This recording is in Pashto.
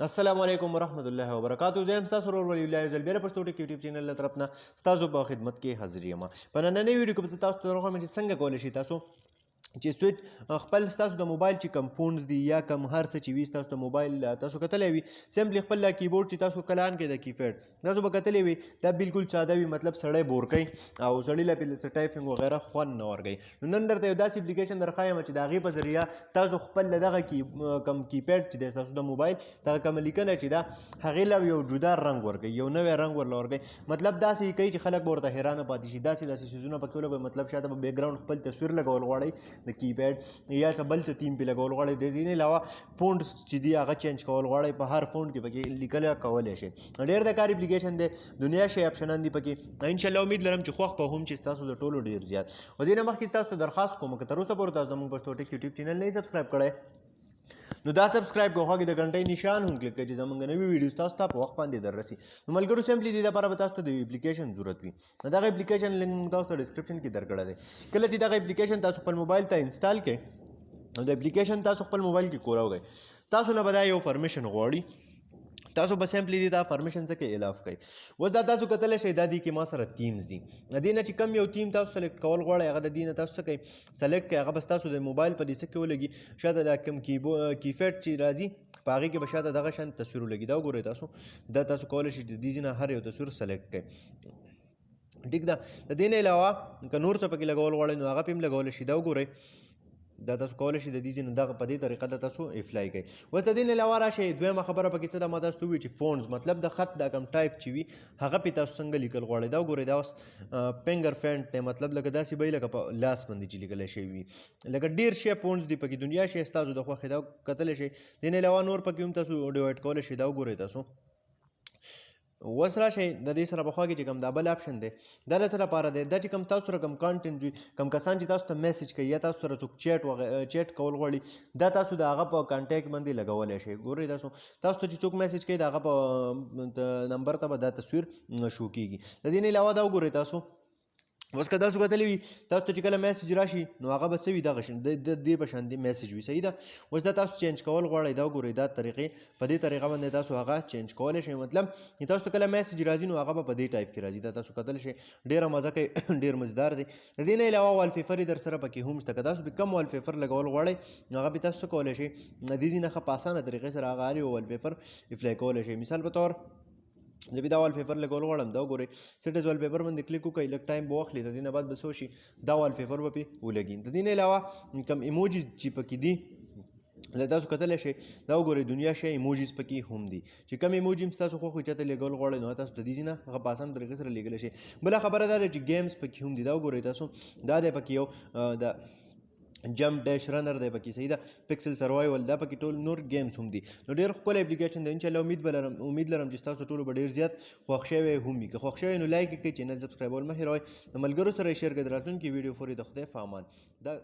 السلام علیکم ورحمۃ اللہ وبرکاتہ. زه یم ستاسو ورور ولی الله یو ځل بیا د پښتو ټک یوټیوب چینل له طرف نه ستاسو په خدمت کې حاضر یم. په نننۍ ویډیو کې به زه تاسو ته راغلم چې څنګه کولی شئ تاسو چې سویچ خپل ستاسو د موبایل چې کم فونز دي یا کم هر څه چې وي ستاسو د موبایل تاسو کتلی وي سمپلی خپل کیبورډ چې تاسو کله آن کړئ د کیپیډ تاسو به کتلی وي دا بالکل ساده وي مطلب سړی بور کوي او سړي له پې ټایپنګ وغیره خوند نه ورکوي. نو نن درته یو داسې اپلیکیشن درښایم چې د هغې په ذریعه تاسو خپل له دغه کم کیپیډ چې دی ستاسو د موبایل دغه کومه لیکنه چې ده هغې له یو جدا رنګ ورکوي یو نوی رنګ ورله ورکوي. مطلب داسې کوي چې خلک به ورته حیرانه پاتې شي داسې څیزونه پکې ولګوي مطلب شاته به بیک ګراونډ خپل تصویر لګول غواړئ د کیپیډ یا څه بل څه تیم پې لګول غواړئ د دې نه علاوه فونټ چې دي هغه چینج کول غواړئ په هر فونټ کې پکې لیکل کولی شئ. ډېر د کار اپلیکیشن دی دنیا شی اپشنان دي پکې انشاءالله امید لرم چې خوښ به هم چې ستاسو د ټولو ډېر زیات. او دې نه مخکې تاسو ته درخواست کوم که تر اوسه پورې تاسو زموږ پښتو ټک یوټیوب چینل نه سبسکرایب کړی نو دا سبسکرایب کوه هغې د غنټۍ نشان هم کلیک کړئ چې زموږ نوي ویډیوز تاسو ته په وخت باندې دررسي. نو ملګرو سمپلی دې لپاره به تاسو ته د یو اپلیکیشن ضرورت وي. دغه اپلیکیشن لینک موږ تاسو ته ډسکرپشن کې درکړی دی. کله چې دغه اپلیکیشن تاسو خپل موبایل ته انسټال کړئ نو د اپلیکیشن تاسو خپل موبایل کې کوراوږئ تاسو نه به دا یو پرمیشن غواړي تاسو به سمپلی دا پرمیشن څه کې الاف کوئ. اوس دا تاسو کتلی شئ دا دي کې ما سره تیمز دي د دې نه چې کم یو تیم تاسو سلیکټ کول غواړئ هغه د دې نه تاسو څه کوئ سلیکټ کړئ هغه به ستاسو د موبایل په دې څه کې ولګي شاته دا کوم کیپیډ چې راځي په هغې کې به شاته دغه شان تصویر ولګي دا وګورئ تاسو دا تاسو کولی شئ د دې نه هر یو تصویر سلیکټ کړئ. ټیک ده د دې نه علاوه که نور څه پکې لګول غواړئ نو هغه پې هم لګولی شئ دا وګورئ دا تاسو کولی شئ د دې ځینې دغه په دې طریقه د تاسو افلای کوئ. اوس د دې نه علاوه راشئ دویمه خبره پکې څه ده ما تاسو ته ووایي چې فونز مطلب د خط دا کوم ټایپ چې وي هغه پې تاسو څنګه لیکل غواړئ دا وګورئ دا اوس فنګر فینټ دی مطلب لکه داسې به لکه په لاس باندې چې لیکلی شوي وي لکه ډېر شی فونز دي پکې دنیا شی ستاسو د خوښې دا کتلی شئ. دې نه علاوه نور پکې هم تاسو ډیوایډ کولی شئ دا وګورئ تاسو. اوس راشئ د دې سره پخوا کې چې کوم دا بل آپشن دی دا د څه لپاره دی دا چې کوم تاسو سره کوم کانټینټ وي کوم کسان چې تاسو ته میسج کوي یا تاسو سره څوک چیټ کول غواړي دا تاسو د هغه په کانټیکټ باندې لګولی شئ. ګورئ تاسو ته چې څوک میسج کوي د هغه په نمبر ته به دا تصویر شو کېږي. د دې نه علاوه دا وګورئ تاسو اوس که تاسو کتلی وي تاسو ته چې کله میسج راشي نو هغه به څه وي دغه دې په شان دې میسج وي صحیح ده. اوس دا تاسو چینج کول غواړئ دا وګورئ دا طریقې په دې طریقه باندې تاسو هغه چینج کولی شئ مطلب تاسو ته کله میسج راځي نو هغه به په دې ټایپ کې راځي دا تاسو کتلی شئ ډېره مزه کوي ډېر مزدار دی. د دې نه علاوه والپیپر یې در سره پکې هم شته که تاسو پې کم والپیپر لګول غواړئ نو هغه پې تاسو څه کولی شئ د دې ځینې ښه په اسانه طریقې سره هغه هر یو والپیپر افلای کولی شئ. مثال په طور زه بیا دا والپیپر لګول غواړم دا وګورئ سیټز والپیپر باندې کلیک وکړئ لږ ټایم به واخلي د دې نه بعد به څه وشي دا والپیپر به پې ولګي. د دې نه علاوه کوم ایموجیز چې پکې دي تاسو کتلی شئ دا وګورئ دنیا شی ایموجیز پکې هم دي چې کوم ایموجي هم ستاسو خوښ وي چاته لېږل غواړئ نو تاسو د دې ځای نه هغه په اسانه طریقې سره لېږلی شئ. بله خبره دا ده چې ګیمز پکې هم دي دا وګورئ تاسو دا دی پکې یو د جمپ ډیش رنر دی پکې صحیح ده پکسل سروایول دا پکې ټول نور گیمز هم دي. نو ډېر ښکلی اپلیکیشن دی انشاءالله امید لرم چې ستاسو ټولو به ډېر زیات خوښ شوی هم وي. که خوښ شوی نو لایک یې کړئ چینل سبسکرایبول مه هېروئ د ملګرو سره یې شیر کړئ د راتلونکي ویډیو پورې د خدای په امان. دا